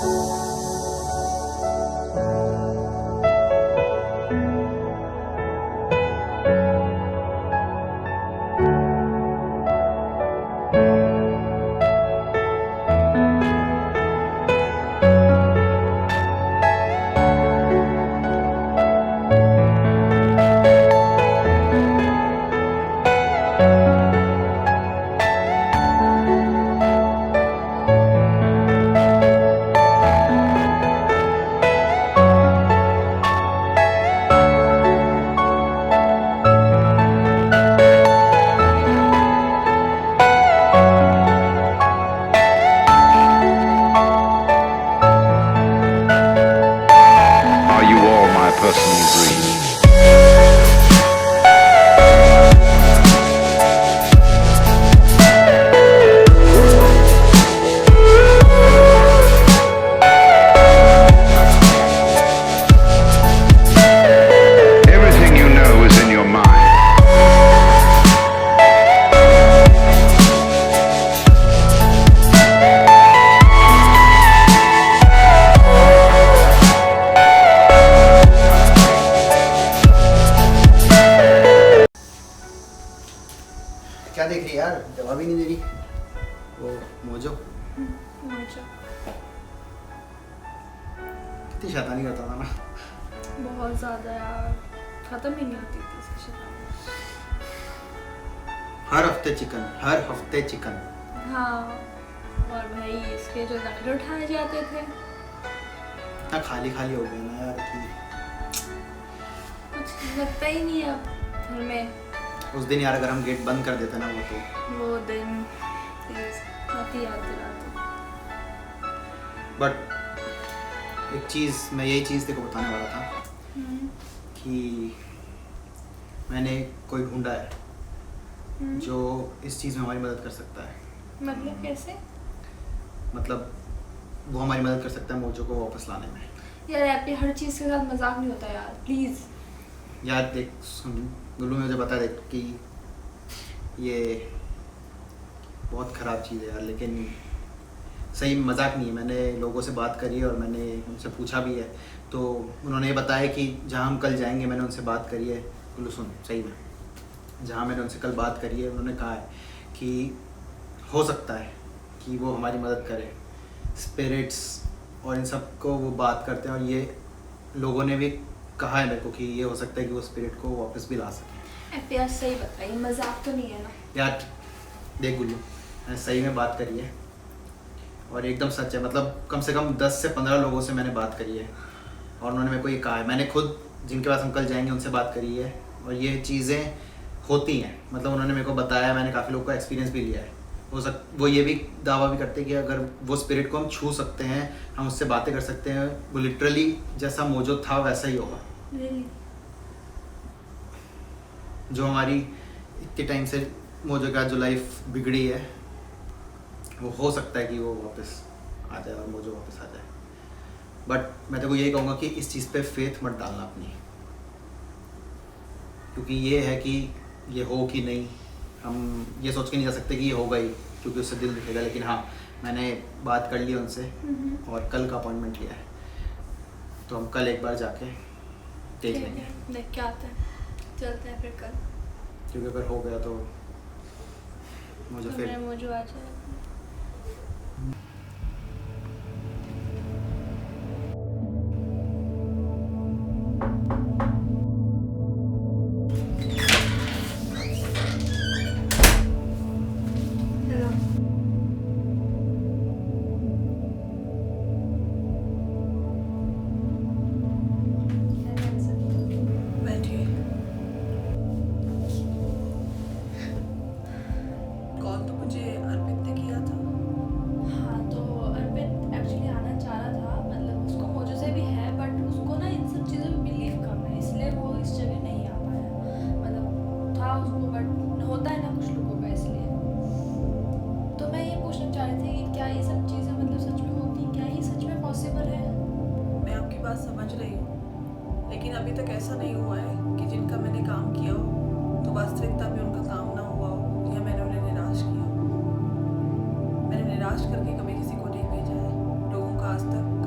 Are you all my personal dreams? Everything you know is in your mind. क्या देख रही है यार, जवाब ही नहीं दे रही। वो मोजो मुझे कितनी शैतानी करता था ना। बहुत ज़्यादा यार, ख़त्म ही नहीं होती थी इसकी शैतानी। हर हफ्ते चिकन, हर हफ्ते चिकन। हाँ, और भाई इसके जो नखरे उठाए जाते थे, इतना खाली खाली हो गया ना यार कि कुछ लगता ही नहीं है अब घर में। उस दिन यार अगर हम गेट बंद कर देते ना वो दिन प्लीज मत ही याद दिलाते। बट एक चीज़, मैं यही चीज़ तेरे को बताने वाला था कि मैंने कोई ढूंढा है जो इस चीज़ में हमारी मदद कर सकता है। मतलब कैसे? मतलब वो हमारी मदद कर सकता है मोजो को वापस लाने में। यार आपके हर चीज़ के साथ मजाक नहीं होता यार, प्लीज़। यार देख सुन, गुल्लू ने मुझे बता दे कि ये बहुत ख़राब चीज़ है यार, लेकिन सही मजाक नहीं है। मैंने लोगों से बात करी है और मैंने उनसे पूछा भी है, तो उन्होंने ये बताया कि जहाँ हम कल जाएंगे, मैंने उनसे बात करी है। गुल्लू सुन, सही में जहाँ मैंने उनसे कल बात करी है, उन्होंने कहा है कि हो सकता है कि वो हमारी मदद करे। स्पिरिट्स और इन सब को वो बात करते हैं, और ये लोगों ने भी कहा है मेरे को कि ये हो सकता है कि वो स्पिरिट को वापस भी ला सके। यार सही बताइए, मजाक तो नहीं है ना? यार देख गुल्लू, मैंने सही में बात करी है और एकदम सच है। मतलब कम से कम 10 से 15 लोगों से मैंने बात करी है और उन्होंने मेरे को ये कहा है। मैंने खुद जिनके पास हम कल जाएंगे उनसे बात करी है और ये चीज़ें होती हैं। मतलब उन्होंने मेरे को बताया, मैंने काफ़ी लोगों का एक्सपीरियंस भी लिया है। वो ये भी दावा भी करते हैं कि अगर वो स्पिरिट को हम छू सकते हैं, हम उससे बातें कर सकते हैं, वो लिटरली जैसा मोजो था वैसा ही होगा। Really? जो हमारी इतने टाइम से मोजो का जो लाइफ बिगड़ी है, वो हो सकता है कि वो वापस आ जाए और मोजो वापस आ जाए। बट मैं तो ये कहूँगा कि इस चीज़ पे फेथ मत डालना अपनी, क्योंकि ये है कि ये हो कि नहीं, हम ये सोच के नहीं जा सकते कि ये होगा ही, क्योंकि उससे दिल दुखेगा। लेकिन हाँ, मैंने बात कर ली उनसे और कल का अपॉइंटमेंट लिया है, तो हम कल एक बार जाके देख लेंगे। देख के आते हैं, चलते हैं फिर कल। क्योंकि अगर हो गया तो मुझे फिर मुझे आ जाएगा। कॉल तो मुझे अर्पित ने किया था। हाँ, तो अर्पित एक्चुअली आना चाह रहा था। मतलब उसको मोजो से भी है, बट उसको ना इन सब चीज़ों में बिलीव कम है, इसलिए वो इस जगह नहीं आ पाया। मतलब था उसको, बट होता है ना कुछ लोगों का, इसलिए। तो मैं ये पूछना चाह रही थी कि क्या ये सब चीज़ें मतलब सच में होती हैं? क्या ये सच में पॉसिबल है? मैं आपकी बात समझ रही हूँ, लेकिन अभी तक ऐसा नहीं हुआ है कि जिनका मैंने काम किया हो तो वास्तविकता में उनका काम ना हुआ हो या मैंने उन्हें निराश किया हो। मैंने निराश करके कभी किसी को नहीं भेजा है। लोगों का आज तक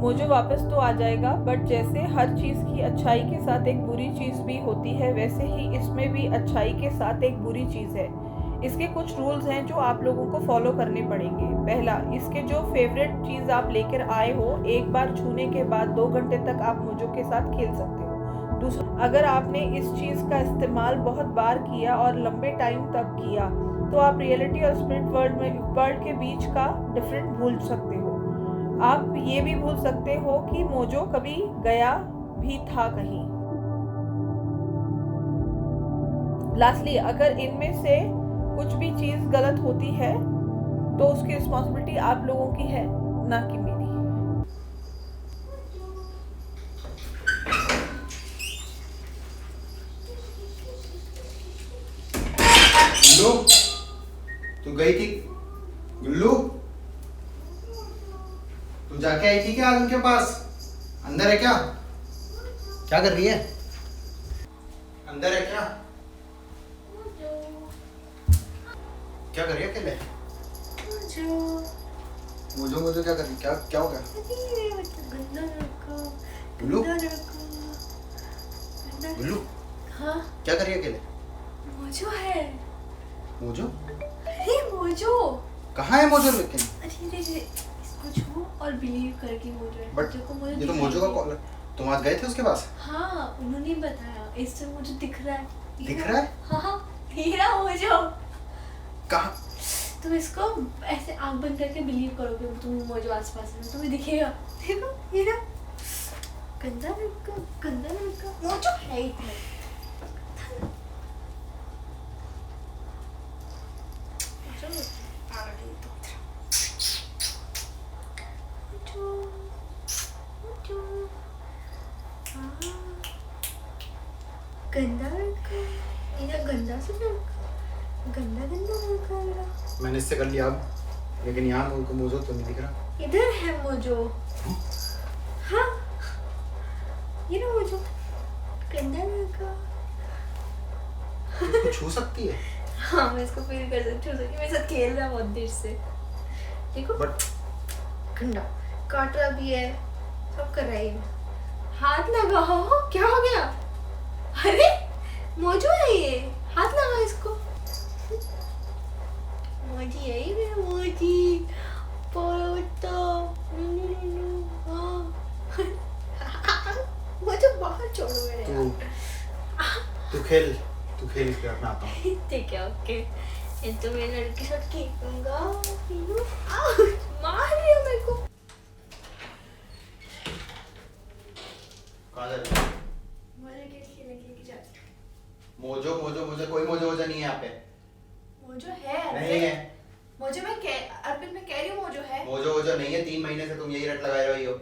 मोजो वापस तो आ जाएगा, बट जैसे हर चीज़ की अच्छाई के साथ एक बुरी चीज़ भी होती है, वैसे ही इसमें भी अच्छाई के साथ एक बुरी चीज़ है। इसके कुछ रूल्स हैं जो आप लोगों को फॉलो करने पड़ेंगे। पहला, इसके जो फेवरेट चीज़ आप लेकर आए हो, एक बार छूने के बाद 2 घंटे तक आप मोजो के साथ खेल सकते हो। दूसरा, अगर आपने इस चीज़ का इस्तेमाल बहुत बार किया और लंबे टाइम तक किया, तो आप रियलिटी और स्पिरिट वर्ल्ड के बीच का डिफरेंट भूल सकते हो। आप ये भी भूल सकते हो कि मोजो कभी गया भी था कहीं। लास्टली, अगर इनमें से कुछ भी चीज़ गलत होती है तो उसकी रिस्पॉन्सिबिलिटी आप लोगों की है, ना कि मेरी। गुल्लू, तू गई थी? गुल्लू, तू जाके आई थी क्या आज उनके पास? अंदर है क्या? क्या कर रही है? अंदर है क्या? क्या कर रही है अकेले? मोजो मोजो क्या कर रही? क्या हो गया? गुल्लू, गुल्लू, हाँ, क्या कर रही है अकेले? मोजो है। मोजो? अरे मोजो, कहाँ है मोजो लेकिन? अरे इसको छू और बिलीव करके मोजो है। बट देखो मुझे ये तो दिखाई मोजो का दे- कॉल है। तुम आज गए थे उसके पास? हाँ, उन्होंने बताया। इससे मुझे दिख रहा है। दिख रहा है? हाँ, हीरा मोजो। कहाँ? तुम इसको ऐसे आंख बंद करके बिलीव करोगे, तुम मोजो आसपास है, तुम्हें दिखेगा। देखो हीरा, गंदा लड़का मोजो है इतना। चलो, आ गई तो। मोजो, हाँ, गंदा लड़का, हीरा गंदा सा लड़का, गंदा लड़का मेरा। मैंने इससे कर लिया अब, लेकिन यहाँ उनको मोजो तो नहीं दिख रहा। इधर है मोजो। हाँ, ये ना मोजो, गंदा लड़का। उसको छू सकती है? हाँ, मैं इसको फील कर सकती हूँ, मेरे साथ खेल रहा है बहुत देर से। देखो, बट गंदा काट रहा भी है, सब कर रहा है। हाथ लगाओ, क्या हो गया? अरे मोजो है ये, हाथ लगा इसको। मोजी है ये, मोजी पोतो। मुझे बाहर छोड़ो मेरे यार। तू खेल इसके बाद मैं आता हूँ। ठीक है, ओके। ये तो मैं लड़की के साथ खेलूंगा। मार रही हो मेरे को। कहाँ जा रही है? मुझे क्या खेलने की जाती। मोजो कोई मोजो नहीं है यहाँ पे। मोजो है। नहीं है। मोजो अर्पित मैं कह रही हूँ मोजो है। मोजो नहीं है। 3 महीने से तुम यही रट लगाए रही हो।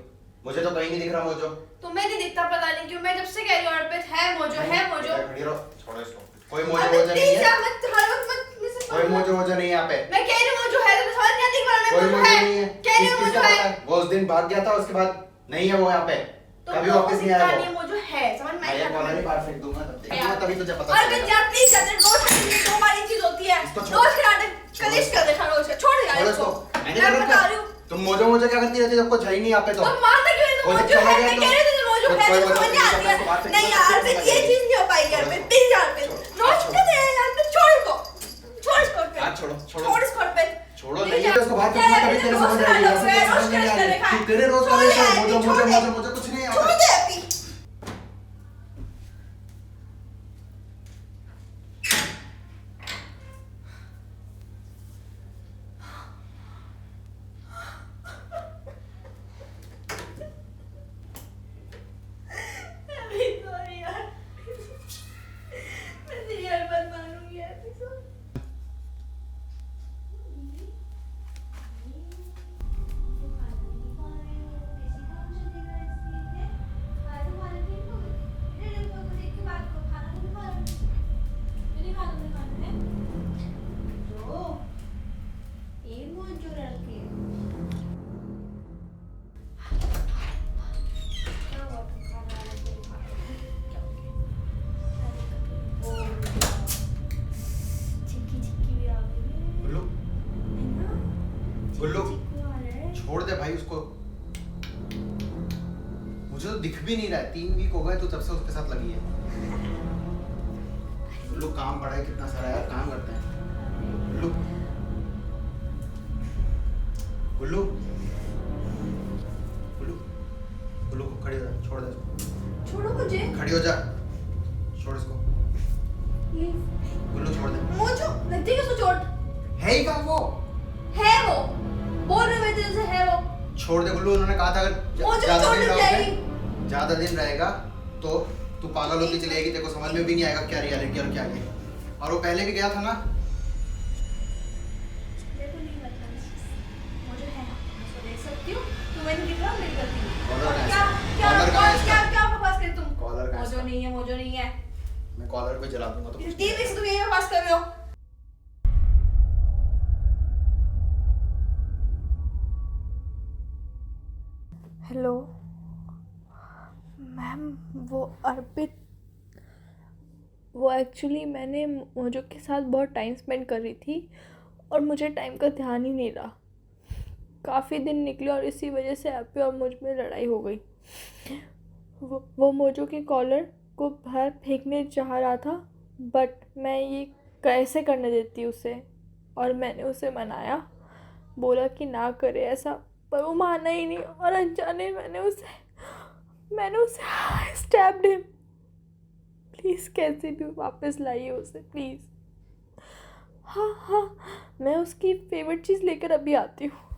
मुझे तो कहीं नहीं दिख रहा मोजो। तुम्हें नहीं दिखता, पता नहीं क्यों। मैं जब से कह रही हूँ अर्पित है मोजो, है मोजो। खड़ी रहो, छोड़ो इसको। कोई मोजो नहीं है। कोई मोजो नहीं है यहाँ पे। मैं कह रही हूँ मोजो है, तुम्हें समझ नहीं आती कि कोई मोजो मोजो है। नहीं है। कह रही हूँ किसको मोजो है। पता है? वो उस दिन भाग गया था, उसके बाद नहीं है वो यहाँ पे। कभी वापस नहीं आया वो। मोजो है, समझ में मैं ये आया। कॉलर ही बाहर फेंक दूंगा, तब देखूंगा, तभी तुझे पता अर्पित चलेगा। यार प्लीज यार, रोज खाने दो बार ये चीज होती है। इसको छोड़। रोज खिला दे, कलेश कर दे, रोज का। छोड़ यार छोड़ो इसको। इसको। मैंने मैं क्या बता रखा? रही हूँ। तुम मोजो क्या करती रहती हो जब कुछ है ही नहीं यहाँ पे? तो तुम मारते क्यों नहीं? तो वो जब मोजो चला है, गया मैं तो- कह रही थी मोजो तो है, कोई तो बात समझ नहीं नहीं, आती है। इसको बाहर फेंक नहीं दो, यार इसको अर्पित, बाहर ये फेंक चीज नहीं हो पाएगी अर्पित। प्लीज यार अर्पित, रोज छोड़। कहते हैं अर्पित, छोड़ इसको। छोड़ इसको अर्पित। हाथ छोड़ो, छोड़ो। छोड़ इसको अर्पित। छोड़ो प्लीज नहीं है यार। उसको बाहर यार, फेंकना, तभी तेरे रोज समझ खिला आएगी। लो, ऐसे यार, तो रोज समझ नहीं खिला आएगी। देखा है। तू तेरे रोज छोड़ का यार, मोजो छोड़ दे। कुछ नहीं है यहाँ छोड़ पे। दे अभी। Sorry यार, मैं तेरी हर बात मानूंगी यार। मुझे तो दिख भी नहीं रहा है, 3 वीक हो गए तो तब से उसके साथ लगी है। गुल्लू काम पड़ा है कितना सारा यार, काम करते हैं। गुल्लू गुल्लू गुल्लू गुल्लू को खड़ी हो जा, छोड़ दे इसको। छोड़ो मुझे खड़ी हो जा, छोड़ इसको। प्लीज। गुल्लू छोड़ दे। मोजो लगती है उसको चोट। है ही कहाँ वो? है वो, बोल रहे मैं तेरे से है वो। छोड़ दे गुल्लू, उन्होंने कहा था अगर मुझे ज्यादा छोड़ दिन दे रहोगे, जाएगी। ज्यादा दिन रहेगा तो तू पागल होती चलेगी, तेरे को समझ में भी नहीं आएगा क्या रियलिटी और क्या है। और वो पहले भी गया था ना। देखो नहीं लगता मुझे है ना, मैं उसको देख सकती हूँ, तू मैंने दिख रहा मेरी गलती नहीं। कॉलर और कहाँ क्या है? क्या कॉलर कहाँ है क्या इसका? क्या क्या बकवास कर तुम? कॉलर कहाँ है मोजो इसका? नहीं है, मोजो नहीं है। मैं कॉलर पे जला दूंगा तो कुछ 3 वीक से तुम यही बकवास कर रहे हो। हेलो मैम, वो अर्पित, वो एक्चुअली मैंने मोजो के साथ बहुत टाइम स्पेंड कर रही थी और मुझे टाइम का ध्यान ही नहीं रहा। काफ़ी दिन निकले और इसी वजह से आप और मुझ में लड़ाई हो गई। वो मोजो के कॉलर को बाहर फेंकने चाह रहा था, बट मैं ये कैसे करने देती उसे, और मैंने उसे मनाया, बोला कि ना करे ऐसा, पर वो माना ही नहीं और अनजाने मैंने उसे स्टैब्ड हिम। प्लीज़ कैसे भी वापस लाइए उसे प्लीज़। हाँ, मैं उसकी फेवरेट चीज़ लेकर अभी आती हूँ।